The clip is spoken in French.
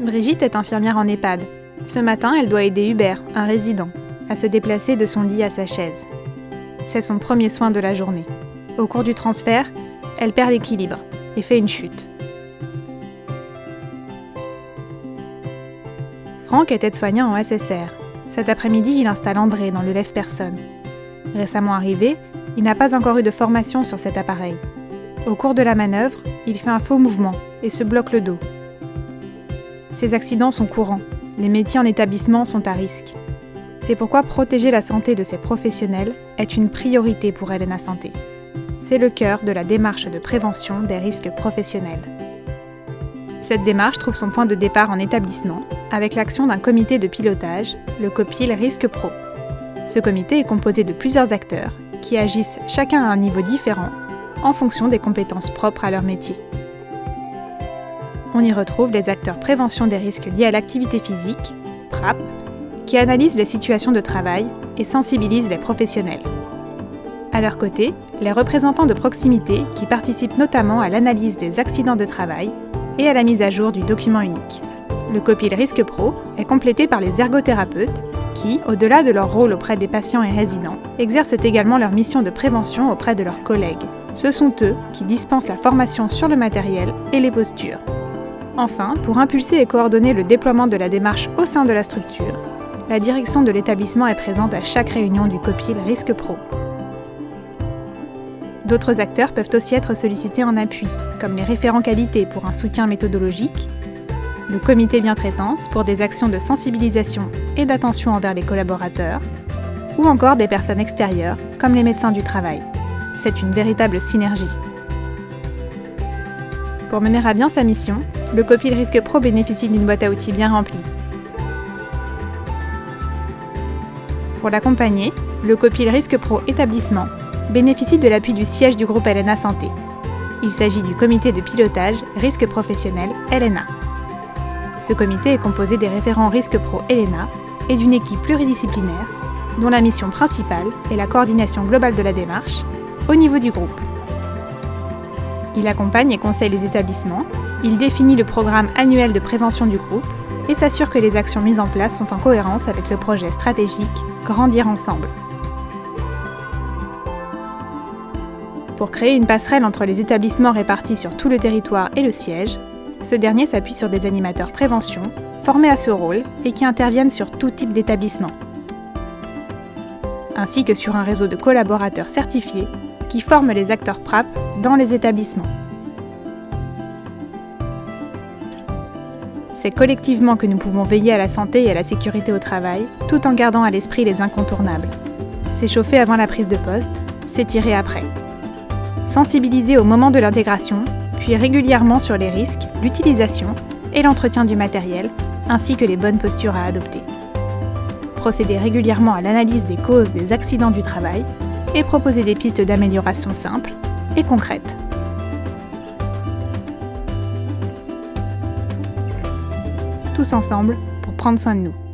Brigitte est infirmière en EHPAD. Ce matin, elle doit aider Hubert, un résident, à se déplacer de son lit à sa chaise. C'est son premier soin de la journée. Au cours du transfert, elle perd l'équilibre et fait une chute. Franck est aide-soignant en SSR. Cet après-midi, il installe André dans le lève-personne. Récemment arrivé, il n'a pas encore eu de formation sur cet appareil. Au cours de la manœuvre, il fait un faux mouvement et se bloque le dos. Ces accidents sont courants. Les métiers en établissement sont à risque. C'est pourquoi protéger la santé de ces professionnels est une priorité pour Elena Santé. C'est le cœur de la démarche de prévention des risques professionnels. Cette démarche trouve son point de départ en établissement, avec l'action d'un comité de pilotage, le COPIL Risque Pro. Ce comité est composé de plusieurs acteurs qui agissent chacun à un niveau différent en fonction des compétences propres à leur métier. On y retrouve les acteurs prévention des risques liés à l'activité physique, PRAP, qui analysent les situations de travail et sensibilisent les professionnels. À leur côté, les représentants de proximité qui participent notamment à l'analyse des accidents de travail et à la mise à jour du document unique. Le COPIL Risque Pro est complété par les ergothérapeutes qui, au-delà de leur rôle auprès des patients et résidents, exercent également leur mission de prévention auprès de leurs collègues. Ce sont eux qui dispensent la formation sur le matériel et les postures. Enfin, pour impulser et coordonner le déploiement de la démarche au sein de la structure, la direction de l'établissement est présente à chaque réunion du COPIL Risque Pro. D'autres acteurs peuvent aussi être sollicités en appui, comme les référents qualité pour un soutien méthodologique, le comité bien-traitance pour des actions de sensibilisation et d'attention envers les collaborateurs, ou encore des personnes extérieures, comme les médecins du travail. C'est une véritable synergie. Pour mener à bien sa mission, le COPIL Risque Pro bénéficie d'une boîte à outils bien remplie. Pour l'accompagner, le COPIL Risque Pro établissement bénéficie de l'appui du siège du groupe Elena Santé. Il s'agit du comité de pilotage risque professionnel Elena. Ce comité est composé des référents Risque Pro Elena et d'une équipe pluridisciplinaire dont la mission principale est la coordination globale de la démarche au niveau du groupe. Il accompagne et conseille les établissements, il définit le programme annuel de prévention du groupe et s'assure que les actions mises en place sont en cohérence avec le projet stratégique Grandir ensemble. Pour créer une passerelle entre les établissements répartis sur tout le territoire et le siège, ce dernier s'appuie sur des animateurs prévention formés à ce rôle et qui interviennent sur tout type d'établissement, ainsi que sur un réseau de collaborateurs certifiés qui forment les acteurs PRAP dans les établissements. C'est collectivement que nous pouvons veiller à la santé et à la sécurité au travail, tout en gardant à l'esprit les incontournables. S'échauffer avant la prise de poste, s'étirer après. Sensibiliser au moment de l'intégration, puis régulièrement sur les risques, l'utilisation et l'entretien du matériel, ainsi que les bonnes postures à adopter. Procéder régulièrement à l'analyse des causes des accidents du travail et proposer des pistes d'amélioration simples et concrètes. Tous ensemble pour prendre soin de nous.